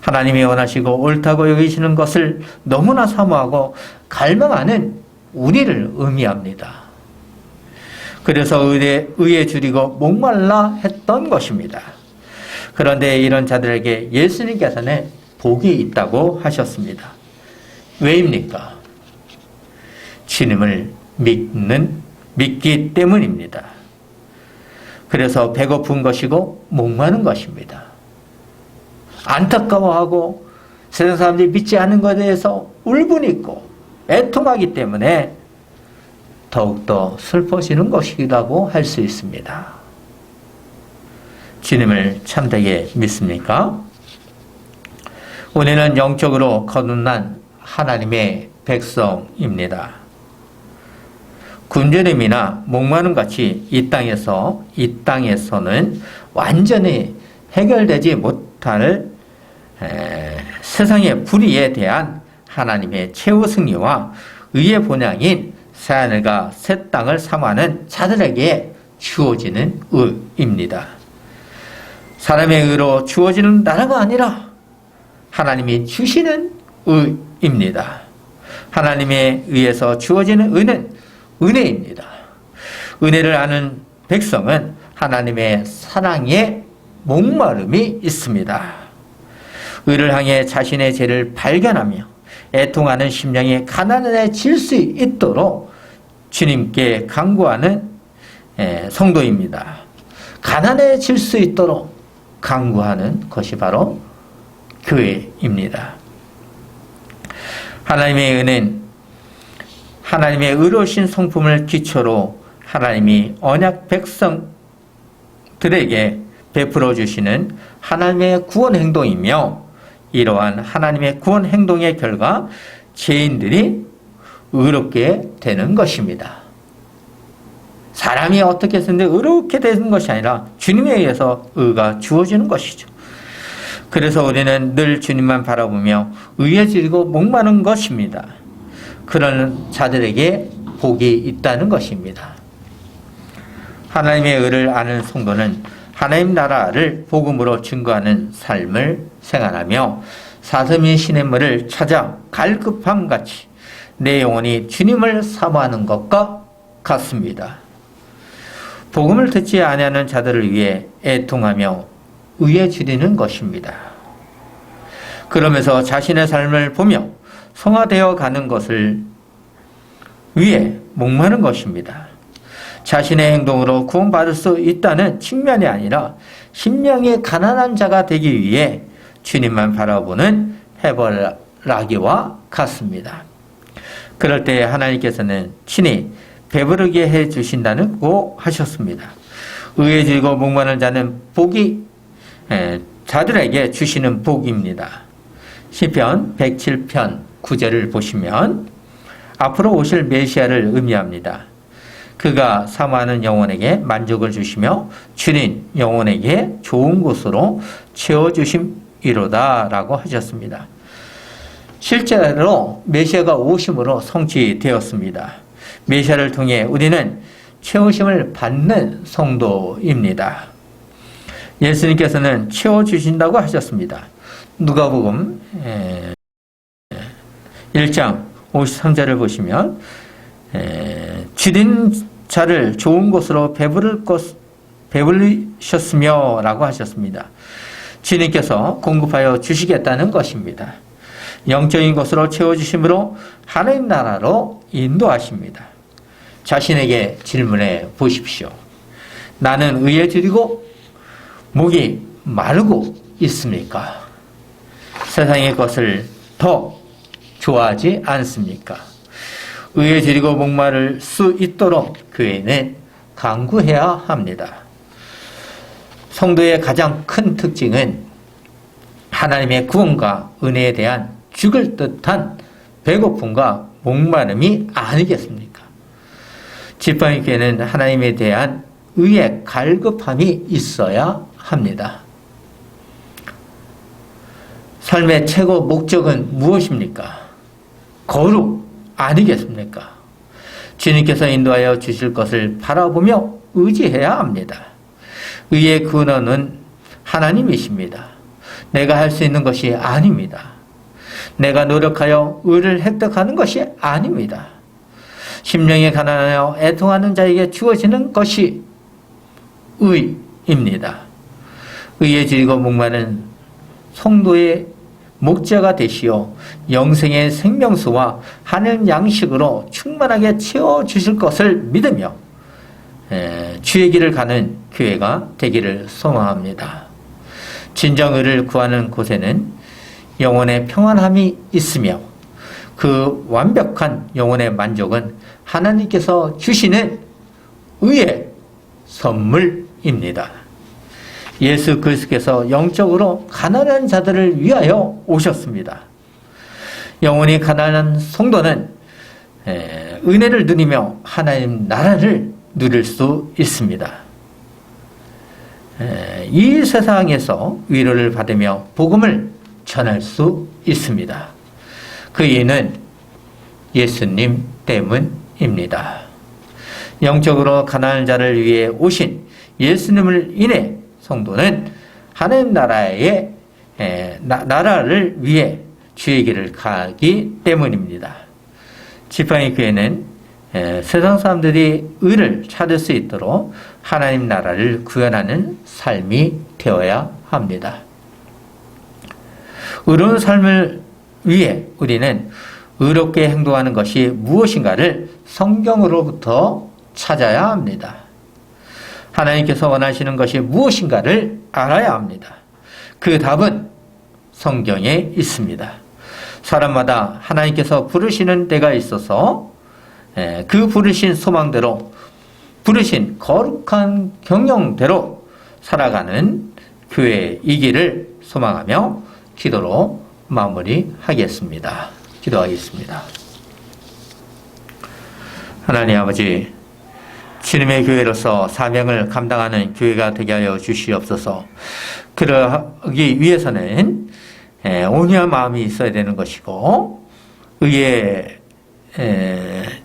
Speaker 1: 하나님이 원하시고 옳다고 여기시는 것을 너무나 사모하고 갈망하는 우리를 의미합니다. 그래서 의에 줄이고 목말라 했던 것입니다. 그런데 이런 자들에게 예수님께서는 복이 있다고 하셨습니다. 왜입니까? 주님을 믿기 때문입니다. 그래서 배고픈 것이고 목마른 것입니다. 안타까워하고 세상 사람들이 믿지 않는 것에 대해서 울분있고 애통하기 때문에 더욱더 슬퍼지는 것이라고 할 수 있습니다. 주님을 참되게 믿습니까? 우리는 영적으로 거듭난 하나님의 백성입니다. 굶주림이나 목마름 같이 이 땅에서는 완전히 해결되지 못할 세상의 불의에 대한 하나님의 최후 승리와 의의 본향인 새하늘과 새 땅을 사모하는 자들에게 주어지는 의입니다. 사람의 의로 주어지는 나라가 아니라 하나님이 주시는 의입니다. 하나님의 의에서 주어지는 의는 은혜입니다. 은혜를 아는 백성은 하나님의 사랑에 목마름이 있습니다. 의를 향해 자신의 죄를 발견하며 애통하는 심령이 가난해질 수 있도록 주님께 간구하는 성도입니다. 가난해질 수 있도록 간구하는 것이 바로 교회입니다. 하나님의 은혜는 하나님의 의로우신 성품을 기초로 하나님이 언약 백성들에게 베풀어 주시는 하나님의 구원 행동이며, 이러한 하나님의 구원 행동의 결과 죄인들이 의롭게 되는 것입니다. 사람이 어떻게 했는데 의롭게 되는 것이 아니라 주님에 의해서 의가 주어지는 것이죠. 그래서 우리는 늘 주님만 바라보며 의해지고 목마른 것입니다. 그런 자들에게 복이 있다는 것입니다. 하나님의 의를 아는 성도는 하나님 나라를 복음으로 증거하는 삶을 생활하며 사슴이 시냇물을 찾아 갈급함같이 내 영혼이 주님을 사모하는 것과 같습니다. 복음을 듣지 아니하는 자들을 위해 애통하며 의해지리는 것입니다. 그러면서 자신의 삶을 보며 성화되어 가는 것을 위해 목마른 것입니다. 자신의 행동으로 구원받을 수 있다는 측면이 아니라 심령이 가난한 자가 되기 위해 주님만 바라보는 해바라기와 같습니다. 그럴 때 하나님께서는 친히 배부르게 해주신다고 하셨습니다. 의해지고 목마른 자는 복이 자들에게 주시는 복입니다. 시편 107편 9절을 보시면 앞으로 오실 메시아를 의미합니다. 그가 사모하는 영혼에게 만족을 주시며 주린 영혼에게 좋은 곳으로 채워주심이로다 라고 하셨습니다. 실제로 메시아가 오심으로 성취되었습니다. 메시아를 통해 우리는 채우심을 받는 성도입니다. 예수님께서는 채워주신다고 하셨습니다. 누가복음 1장 53절을 보시면 주린 자를 좋은 곳으로 배불리셨으며 라고 하셨습니다. 주님께서 공급하여 주시겠다는 것입니다. 영적인 것으로 채워주심으로 하나님 나라로 인도하십니다. 자신에게 질문해 보십시오. 나는 의해지리고 목이 마르고 있습니까? 세상의 것을 더 좋아하지 않습니까? 의해지리고 목마를 수 있도록 교회는 간구해야 합니다. 성도의 가장 큰 특징은 하나님의 구원과 은혜에 대한 죽을 듯한 배고픔과 목마름이 아니겠습니까? 지팡이교회는 하나님에 대한 의의 갈급함이 있어야 합니다. 삶의 최고 목적은 무엇입니까? 거룩 아니겠습니까? 주님께서 인도하여 주실 것을 바라보며 의지해야 합니다. 의의 근원은 하나님이십니다. 내가 할 수 있는 것이 아닙니다. 내가 노력하여 의를 획득하는 것이 아닙니다. 심령이 가난하여 애통하는 자에게 주어지는 것이 의입니다. 의해지고 목마른 성도의 목자가 되시어 영생의 생명수와 하늘 양식으로 충만하게 채워주실 것을 믿으며 주의 길을 가는 교회가 되기를 소망합니다. 진정 의를 구하는 곳에는 영혼의 평안함이 있으며 그 완벽한 영혼의 만족은 하나님께서 주시는 의의 선물입니다. 예수 그리스도께서 영적으로 가난한 자들을 위하여 오셨습니다. 영혼이 가난한 성도는 은혜를 누리며 하나님 나라를 누릴 수 있습니다. 이 세상에서 위로를 받으며 복음을 전할 수 있습니다. 그 이유는 예수님 때문입니다. 영적으로 가난한 자를 위해 오신 예수님을 인해 성도는 하나님 나라의 나라를 위해 주의 길을 가기 때문입니다. 지팡이 교회는 세상 사람들이 의를 찾을 수 있도록 하나님 나라를 구현하는 삶이 되어야 합니다. 의로운 삶을 위해 우리는 의롭게 행동하는 것이 무엇인가를 성경으로부터 찾아야 합니다. 하나님께서 원하시는 것이 무엇인가를 알아야 합니다. 그 답은 성경에 있습니다. 사람마다 하나님께서 부르시는 때가 있어서 그 부르신 소망대로, 부르신 거룩한 경영대로 살아가는 교회이기를 소망하며 기도로 마무리하겠습니다. 기도하겠습니다. 하나님 아버지, 주님의 교회로서 사명을 감당하는 교회가 되게 하여 주시옵소서. 그러기 위해서는 온유한 마음이 있어야 되는 것이고 의에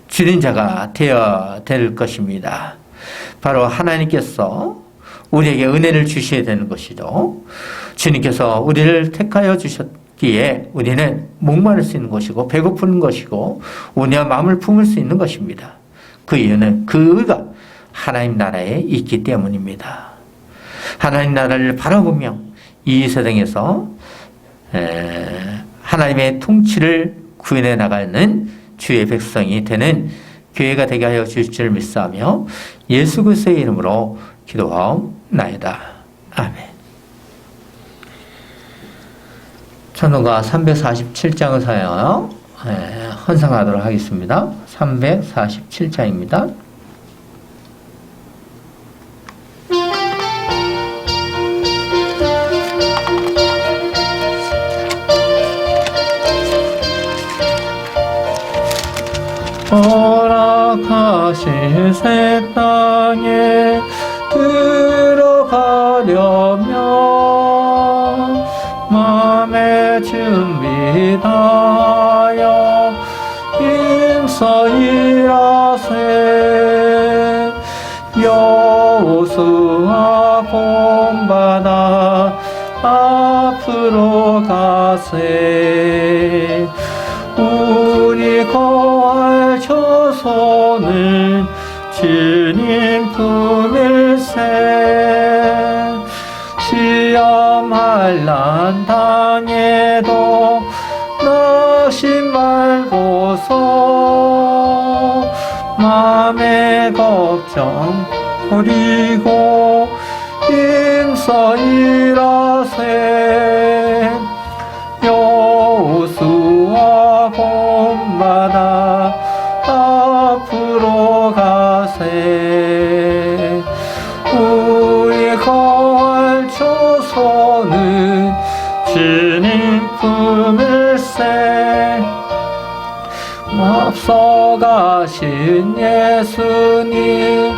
Speaker 1: 주는 자가 되어야 될 것입니다. 바로 하나님께서 우리에게 은혜를 주셔야 되는 것이죠. 주님께서 우리를 택하여 주셨기에 우리는 목마를 수 있는 것이고 배고픈 것이고 온유한 마음을 품을 수 있는 것입니다. 그 이유는 그 의가 하나님 나라에 있기 때문입니다. 하나님 나라를 바라보며 이 세상에서 하나님의 통치를 구현해 나가는 주의 백성이 되는 교회가 되게 하여 주실 줄 믿사오며 예수 그리스도의 이름으로 기도하옵나이다. 아멘. 찬송가 347장을 사용하여 헌상하도록 하겠습니다. 347장입니다. 허락하실 새 땅에 들어가려면 마음의 준비하여 임서일하세. 여호수아 본받아 앞으로 가세. 우리 거할 조선은 주님 품일세. 시험할 난 당해도 낙심 말고서 맘의 걱정 버리고 임서일하세. 여호수아 본받아 앞으로 가세. 우리 거할 조선은 주님 품일세. 앞서가신 예수님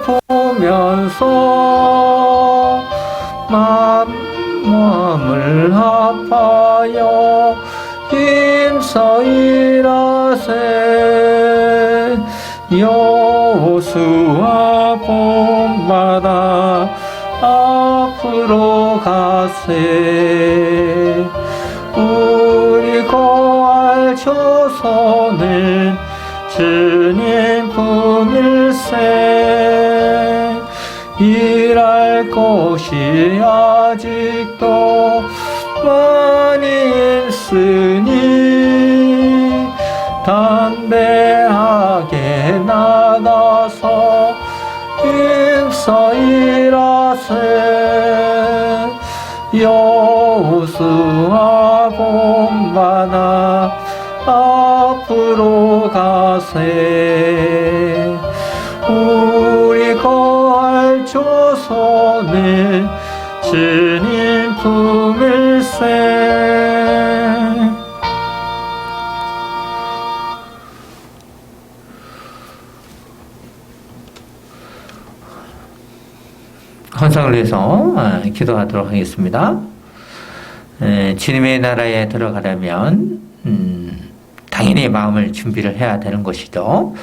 Speaker 1: 바라보면서 마음을 합하여 임서일하세. 여호수아 본받아 앞으로 가세. 우리 거할 조선은 주님 품일세. 일할 곳이 아직도 많이 있으니 담대하게 나가서 임서일하세. 여호수아 본받아 앞으로 가세. 우리 거할 조선은 주님 품일세. 헌상을 위해서 기도하도록 하겠습니다. 주님의 나라에 들어가려면 당연히 마음을 준비를 해야 되는 것이죠.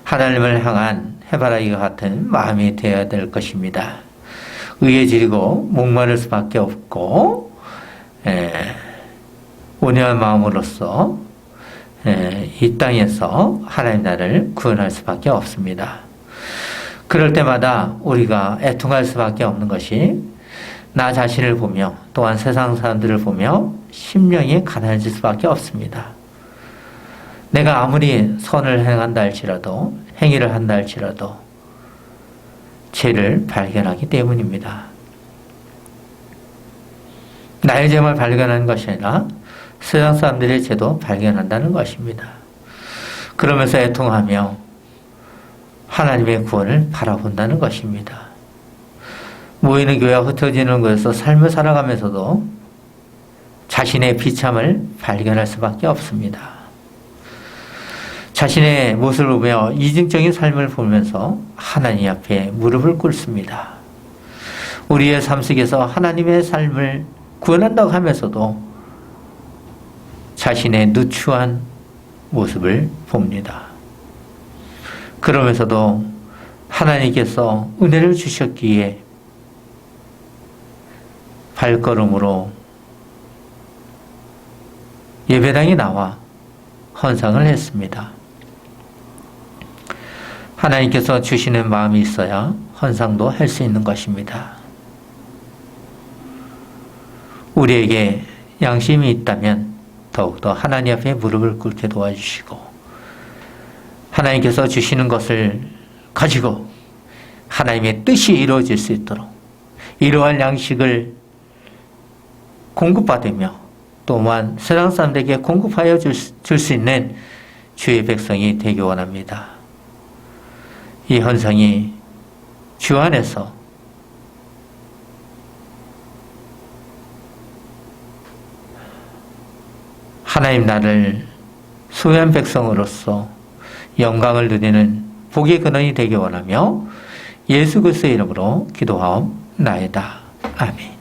Speaker 1: 하나님을 향한 해바라기와 같은 마음이 되어야 될 것입니다. 의해지리고 목마를 수밖에 없고 온유한 마음으로서 이 땅에서 하나님 나라를 구원할 수밖에 없습니다. 그럴 때마다 우리가 애통할 수밖에 없는 것이 나 자신을 보며 또한 세상 사람들을 보며 심령이 가난해질 수밖에 없습니다. 내가 아무리 선을 행한다 할지라도, 행위를 한다 할지라도 죄를 발견하기 때문입니다. 나의 죄만 발견하는 것이 아니라 세상 사람들의 죄도 발견한다는 것입니다. 그러면서 애통하며 하나님의 구원을 바라본다는 것입니다. 모이는 교회와 흩어지는 곳에서 삶을 살아가면서도 자신의 비참을 발견할 수밖에 없습니다. 자신의 모습을 보며 이중적인 삶을 보면서 하나님 앞에 무릎을 꿇습니다. 우리의 삶 속에서 하나님의 삶을 구원한다고 하면서도 자신의 누추한 모습을 봅니다. 그러면서도 하나님께서 은혜를 주셨기에 발걸음으로 예배당에 나와 헌상을 했습니다. 하나님께서 주시는 마음이 있어야 헌상도 할 수 있는 것입니다. 우리에게 양심이 있다면 더욱더 하나님 앞에 무릎을 꿇게 도와주시고 하나님께서 주시는 것을 가지고 하나님의 뜻이 이루어질 수 있도록 이러한 양식을 공급받으며 또한 세상 사람들에게 공급하여 줄 수 있는 주의 백성이 되기 원합니다. 이 헌상이 주 안에서 하나님 나를 소유한 백성으로서 영광을 누리는 복의 근원이 되기 원하며 예수 그리스도의 이름으로 기도하옵나이다. 아멘.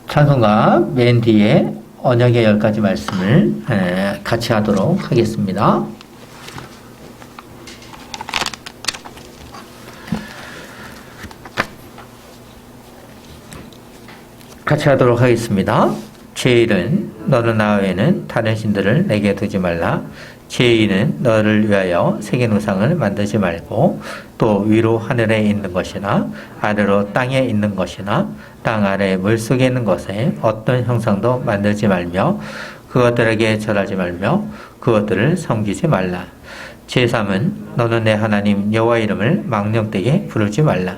Speaker 1: 찬송가 맨 뒤에 언약의 10가지 말씀을 같이 하도록 하겠습니다. 같이 하도록 하겠습니다. 제1은 너는 나 외에는 다른 신들을 내게 두지 말라. 제2는 너를 위하여 새긴 우상을 만들지 말고 또 위로 하늘에 있는 것이나 아래로 땅에 있는 것이나 땅 아래 물속에 있는 것에 어떤 형상도 만들지 말며 그것들에게 절하지 말며 그것들을 섬기지 말라. 제3은 너는 내 하나님 여호와 이름을 망령되게 부르지 말라.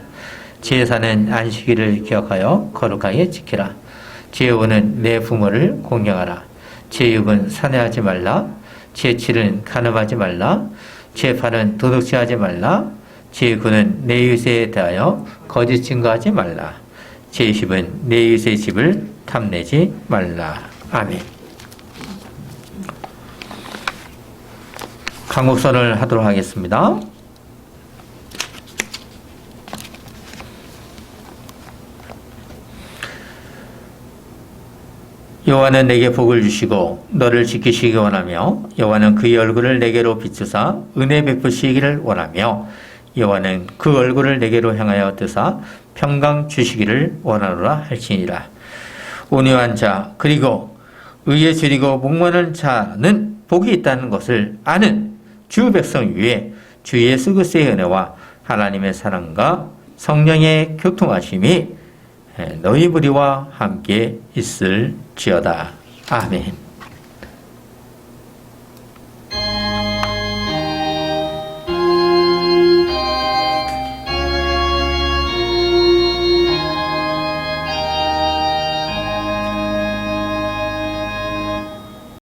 Speaker 1: 제4는 안식일을 기억하여 거룩하게 지키라. 제5는 내 부모를 공경하라. 제6은 살해하지 말라. 제7은 간음하지 말라. 제8은 도둑질하지 말라. 제9는 내 이웃에 대하여 거짓 증거하지 말라. 제10은 내 이웃의 집을 탐내지 말라. 아멘. 강국선을 하도록 하겠습니다. 여호와는 내게 복을 주시고 너를 지키시기 원하며 여호와는 그의 얼굴을 내게로 비추사 은혜 베푸시기를 원하며 여호와는 그 얼굴을 내게로 향하여 뜨사 평강 주시기를 원하노라 할지니라. 온유한 자 그리고 의에 줄이고 목마른 자는 복이 있다는 것을 아는 주 백성 위에 주 예수 그리스도의 은혜와 하나님의 사랑과 성령의 교통하심이 너희 무리와 함께 있을지어다. 아멘.